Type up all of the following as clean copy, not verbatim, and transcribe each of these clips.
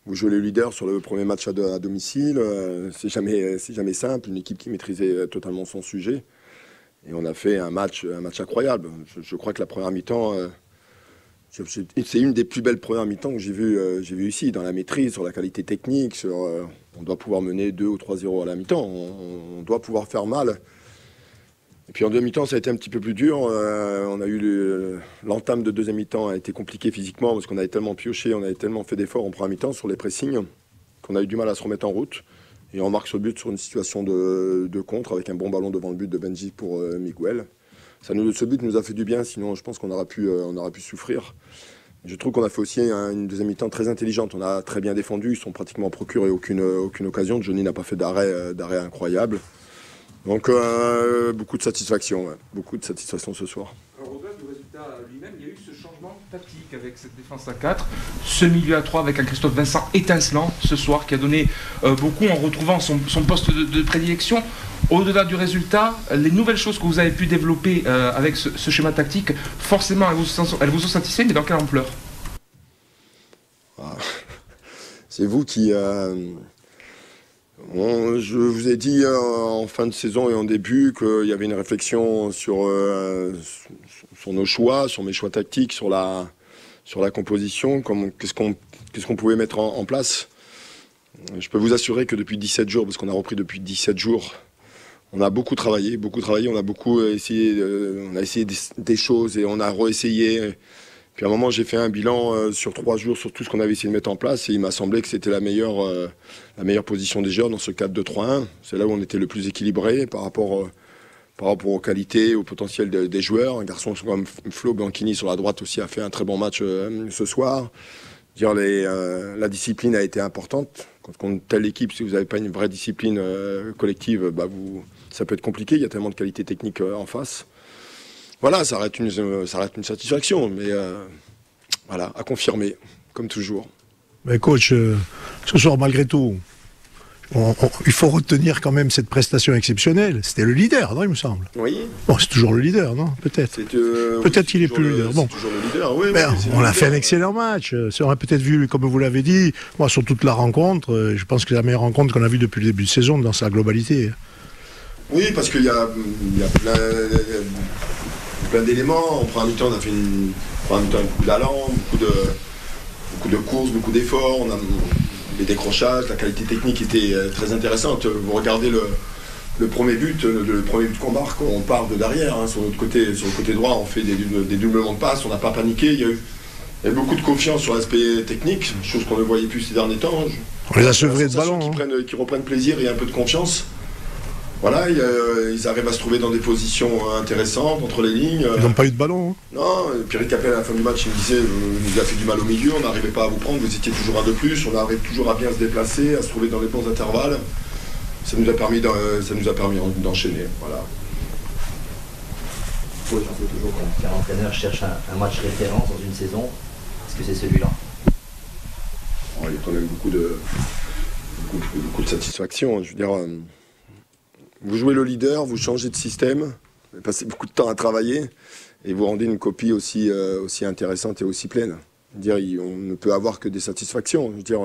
Vous jouez les leaders sur le premier match à domicile, c'est jamais simple, une équipe qui maîtrisait totalement son sujet. Et on a fait un match incroyable. Je crois que la première mi-temps, c'est une des plus belles premières mi-temps que j'ai vu ici, dans la maîtrise, sur la qualité technique, on doit pouvoir mener 2 ou 3-0 à la mi-temps, on doit pouvoir faire mal. Et puis en deuxième mi-temps, ça a été un petit peu plus dur. On a eu l'entame de deuxième mi-temps a été compliquée physiquement parce qu'on avait tellement pioché, on avait tellement fait d'efforts en première mi-temps sur les pressings qu'on a eu du mal à se remettre en route. Et on marque ce but sur une situation de contre avec un bon ballon devant le but de Benji pour Miguel. Ce but nous a fait du bien, sinon je pense qu'on aurait pu souffrir. Je trouve qu'on a fait aussi une deuxième mi-temps très intelligente. On a très bien défendu, ils sont pratiquement procurés aucune occasion. Johnny n'a pas fait d'arrêt incroyable. Donc beaucoup de satisfaction ce soir. Alors, au-delà du résultat lui-même, il y a eu ce changement tactique avec cette défense à 4, ce milieu à 3 avec un Christophe Vincent étincelant ce soir qui a donné beaucoup en retrouvant son poste de prédilection. Au-delà du résultat, les nouvelles choses que vous avez pu développer avec ce schéma tactique, forcément elles vous ont satisfait, mais dans quelle ampleur? C'est vous qui... je vous ai dit en fin de saison et en début qu'il y avait une réflexion sur nos choix, sur mes choix tactiques, sur la composition, qu'est-ce qu'on pouvait mettre en place. Je peux vous assurer que depuis 17 jours, parce qu'on a repris depuis 17 jours, on a beaucoup travaillé, on a beaucoup essayé, on a essayé des choses et on a réessayé. Puis à un moment, j'ai fait un bilan sur 3 jours sur tout ce qu'on avait essayé de mettre en place et il m'a semblé que c'était la meilleure position des joueurs dans ce 4-2-3-1. C'est là où on était le plus équilibré par rapport aux qualités, au potentiel des joueurs. Un garçon comme Flo Bianchini sur la droite aussi a fait un très bon match ce soir. La discipline a été importante. Quand une telle équipe, si vous n'avez pas une vraie discipline collective, ça peut être compliqué. Il y a tellement de qualité technique en face. Voilà, ça reste une satisfaction, mais voilà, à confirmer, comme toujours. Mais coach, ce soir, malgré tout, il faut retenir quand même cette prestation exceptionnelle. C'était le leader, non, il me semble. Oui. Bon, c'est toujours le leader, non? Peut-être. Peut-être qu'il est plus le leader. Bon. C'est toujours le leader, oui. On a fait un excellent match. Ça aurait peut-être vu, comme vous l'avez dit, moi, sur toute la rencontre, je pense que c'est la meilleure rencontre qu'on a vue depuis le début de saison dans sa globalité. Oui, parce qu'il y a plein d'éléments. En première mi-temps, on a fait beaucoup d'allant, beaucoup de courses, beaucoup d'efforts. On a les décrochages, la qualité technique était très intéressante. Vous regardez le premier but qu'on marque, on part de derrière. Sur le côté droit, on fait des doublements de passes, on n'a pas paniqué. Il y a eu beaucoup de confiance sur l'aspect technique, chose qu'on ne voyait plus ces derniers temps. On les a sevrés de ballon. Qui reprennent plaisir et un peu de confiance. Voilà, ils arrivent à se trouver dans des positions intéressantes entre les lignes. Ils n'ont pas eu de ballon. Hein. Non, Pierre Capel à la fin du match, il me disait il nous a fait du mal au milieu, on n'arrivait pas à vous prendre, vous étiez toujours un de plus, on arrive toujours à bien se déplacer, à se trouver dans les bons intervalles. Ça nous a permis d'enchaîner. Voilà. Oui, on peut toujours qu'un entraîneur cherche un match référence dans une saison. Est-ce que c'est celui-là? Il y a quand même beaucoup de satisfaction. Je veux dire, vous jouez le leader, vous changez de système, vous passez beaucoup de temps à travailler et vous rendez une copie aussi intéressante et aussi pleine. Je veux dire, on ne peut avoir que des satisfactions. Je veux dire,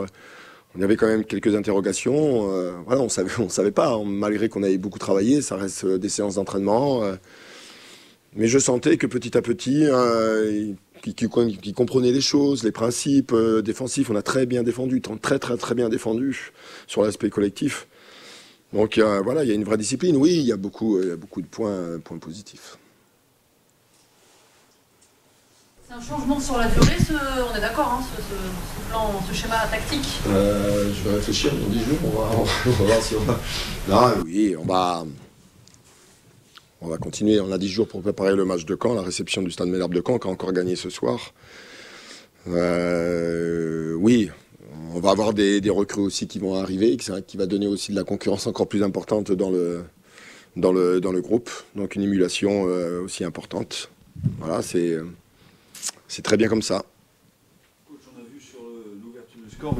on avait quand même quelques interrogations. Voilà, on savait pas, malgré qu'on avait beaucoup travaillé, ça reste des séances d'entraînement. Mais je sentais que petit à petit, qui comprenaient les choses, les principes défensifs, on a très bien défendu, très bien défendu sur l'aspect collectif. Donc voilà, il y a une vraie discipline. Oui, il y a beaucoup de points positifs. C'est un changement sur la durée, on est d'accord, ce schéma tactique. Je vais réfléchir dans 10 jours, on va voir si on va... Non, oui, on va continuer. On a 10 jours pour préparer le match de Caen, la réception du Stade Malherbe de Caen, qui a encore gagné ce soir. Oui, on va avoir des recrues aussi qui vont arriver, qui va donner aussi de la concurrence encore plus importante dans le groupe. Donc une émulation aussi importante. Voilà, c'est très bien comme ça. Coach, on a vu sur l'ouverture du score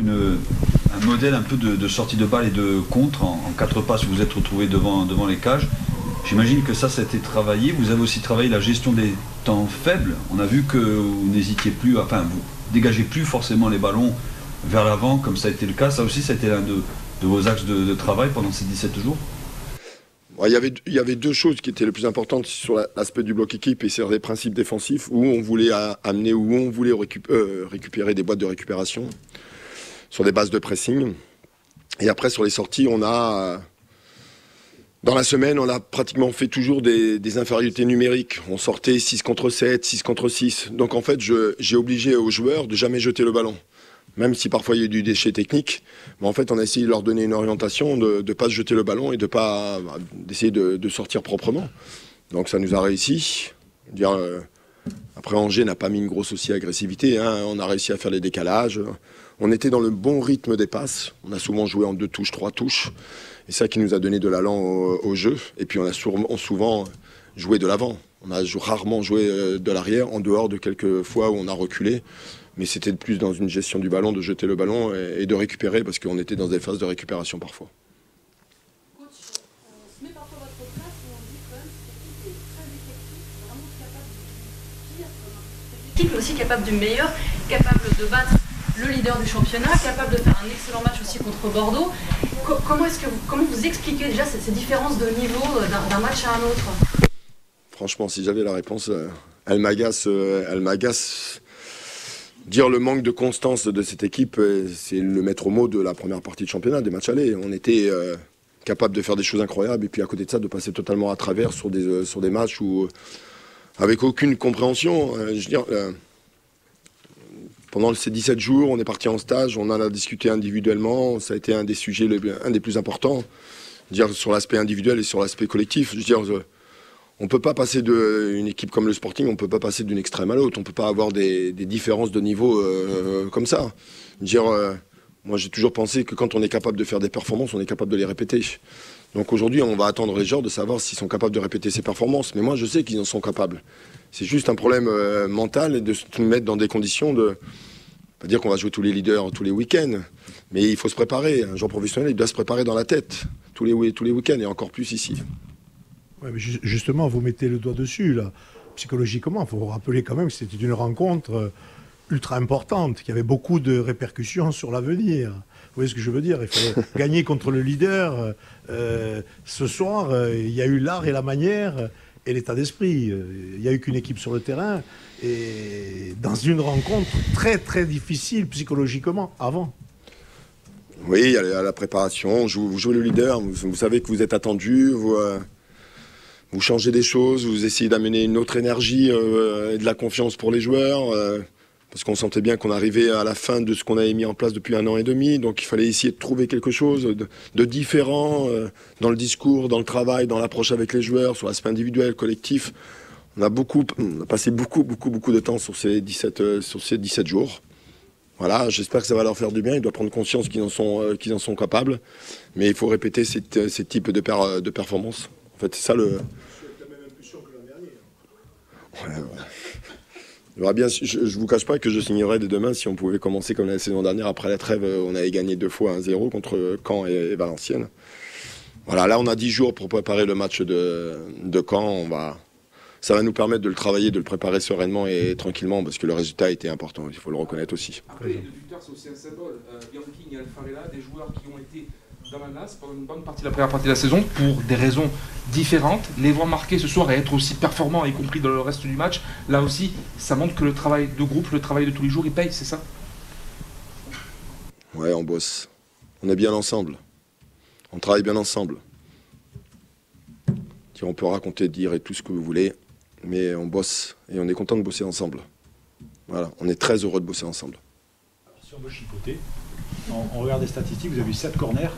un modèle un peu de sortie de balle et de contre. En 4 passes, vous vous êtes retrouvé devant les cages. J'imagine que ça a été travaillé. Vous avez aussi travaillé la gestion des temps faibles. On a vu que vous n'hésitiez plus, vous dégagez plus forcément les ballons vers l'avant, comme ça a été le cas. Ça aussi, ça a été l'un de vos axes de travail pendant ces 17 jours. Il y avait deux choses qui étaient les plus importantes sur l'aspect du bloc équipe et sur les principes défensifs, où on voulait amener, où on voulait récupérer des boîtes de récupération sur des bases de pressing. Et après, sur les sorties, dans la semaine, on a pratiquement fait toujours des infériorités numériques. On sortait 6 contre 7, 6 contre 6. Donc en fait, j'ai obligé aux joueurs de jamais jeter le ballon. Même si parfois il y a eu du déchet technique. Mais en fait, on a essayé de leur donner une orientation, de ne pas se jeter le ballon et d'essayer de sortir proprement. Donc ça nous a réussi. Après, Angers n'a pas mis une grosse aussi agressivité. Hein. On a réussi à faire les décalages. On était dans le bon rythme des passes. On a souvent joué en 2 touches, 3 touches. Et ça qui nous a donné de l'allant au jeu. Et puis on a souvent joué de l'avant. On a rarement joué de l'arrière, en dehors de quelques fois où on a reculé. Mais c'était plus dans une gestion du ballon, de jeter le ballon et de récupérer, parce qu'on était dans des phases de récupération parfois. Coach, on se met parfois à votre place et on dit quand même que cette équipe est très effective, vraiment capable du pire. Cette équipe est aussi capable du meilleur, capable de battre le leader du championnat, capable de faire un excellent match aussi contre Bordeaux. Comment vous expliquez déjà ces différences de niveau d'un match à un autre? Franchement, si j'avais la réponse, elle m'agace. Dire le manque de constance de cette équipe, c'est le maître mot de la première partie de championnat, des matchs allés. On était capable de faire des choses incroyables et puis à côté de ça, de passer totalement à travers sur des matchs où, avec aucune compréhension. Pendant ces 17 jours, on est parti en stage, on en a discuté individuellement. Ça a été un des sujets, un des plus importants, sur l'aspect individuel et sur l'aspect collectif. On ne peut pas passer d'une équipe comme le Sporting, on ne peut pas passer d'une extrême à l'autre. On ne peut pas avoir des différences de niveau comme ça. Moi, j'ai toujours pensé que quand on est capable de faire des performances, on est capable de les répéter. Donc aujourd'hui, on va attendre les joueurs de savoir s'ils sont capables de répéter ces performances. Mais moi, je sais qu'ils en sont capables. C'est juste un problème mental et de se mettre dans des conditions de... Pas dire qu'on va jouer tous les leaders tous les week-ends, mais il faut se préparer. Un joueur professionnel, il doit se préparer dans la tête tous les week-ends et encore plus ici. Ouais, mais justement, vous mettez le doigt dessus, là. Psychologiquement, il faut vous rappeler quand même que c'était une rencontre ultra importante, qui avait beaucoup de répercussions sur l'avenir. Vous voyez ce que je veux dire? Il fallait gagner contre le leader. Ce soir, il y a eu l'art et la manière et l'état d'esprit. Il n'y a eu qu'une équipe sur le terrain. Et dans une rencontre très, très difficile psychologiquement, avant. Oui, il y a la préparation. Vous jouez le leader, vous savez que vous êtes attendu. Vous changez des choses, vous essayez d'amener une autre énergie et de la confiance pour les joueurs, parce qu'on sentait bien qu'on arrivait à la fin de ce qu'on avait mis en place depuis 1 an et demi, donc il fallait essayer de trouver quelque chose de différent dans le discours, dans le travail, dans l'approche avec les joueurs, sur l'aspect individuel, collectif. On a passé beaucoup de temps sur ces 17 jours. Voilà, j'espère que ça va leur faire du bien, ils doivent prendre conscience qu'ils en sont capables, mais il faut répéter ces types de performances. En fait, c'est ça le... Je ne vous cache pas que je signerais dès demain si on pouvait commencer comme la saison dernière. Après la trêve, on avait gagné 2 fois 1-0 contre Caen et Valenciennes. Voilà, là on a 10 jours pour préparer le match de Caen. Ça va nous permettre de le travailler, de le préparer sereinement et tranquillement, parce que le résultat a été important, il faut le reconnaître aussi. Après, les 2 buteurs, c'est aussi un symbole. Bianchi et Alfarella, des joueurs qui ont été dans la NAS pendant une bonne partie de la première partie de la saison, pour des raisons différentes. Les voir marquer ce soir et être aussi performants, y compris dans le reste du match, là aussi, ça montre que le travail de groupe, le travail de tous les jours, il paye, c'est ça? Ouais, on bosse. On est bien ensemble. On travaille bien ensemble. On peut raconter, dire et tout ce que vous voulez, mais on bosse et on est content de bosser ensemble. Voilà, on est très heureux de bosser ensemble. Alors, si on veut chipoter, on regarde les statistiques, vous avez eu 7 corners,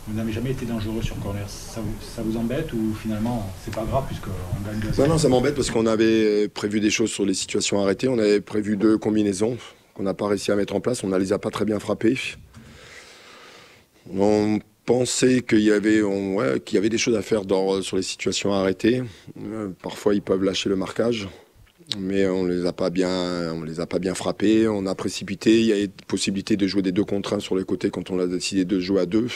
vous n'avez jamais été dangereux sur corner. Ça vous embête ou finalement c'est pas grave puisqu'on gagne 2-0? Non, ça m'embête parce qu'on avait prévu des choses sur les situations arrêtées, on avait prévu 2 combinaisons qu'on n'a pas réussi à mettre en place, on ne les a pas très bien frappées. On pensait qu'il y avait des choses à faire sur les situations arrêtées. Parfois ils peuvent lâcher le marquage, mais on les a pas bien frappés. On a précipité. Il y a possibilité de jouer des 2 contre 1 sur les côtés quand on a décidé de jouer à 2.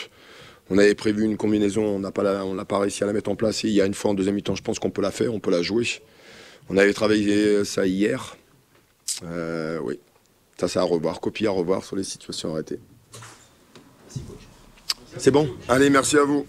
On avait prévu une combinaison, on n'a pas réussi à la mettre en place. Et il y a une fois en deuxième mi-temps, je pense qu'on peut la faire, on peut la jouer. On avait travaillé ça hier. Oui, Ça, c'est à revoir, copie à revoir sur les situations arrêtées. C'est bon? Allez, merci à vous.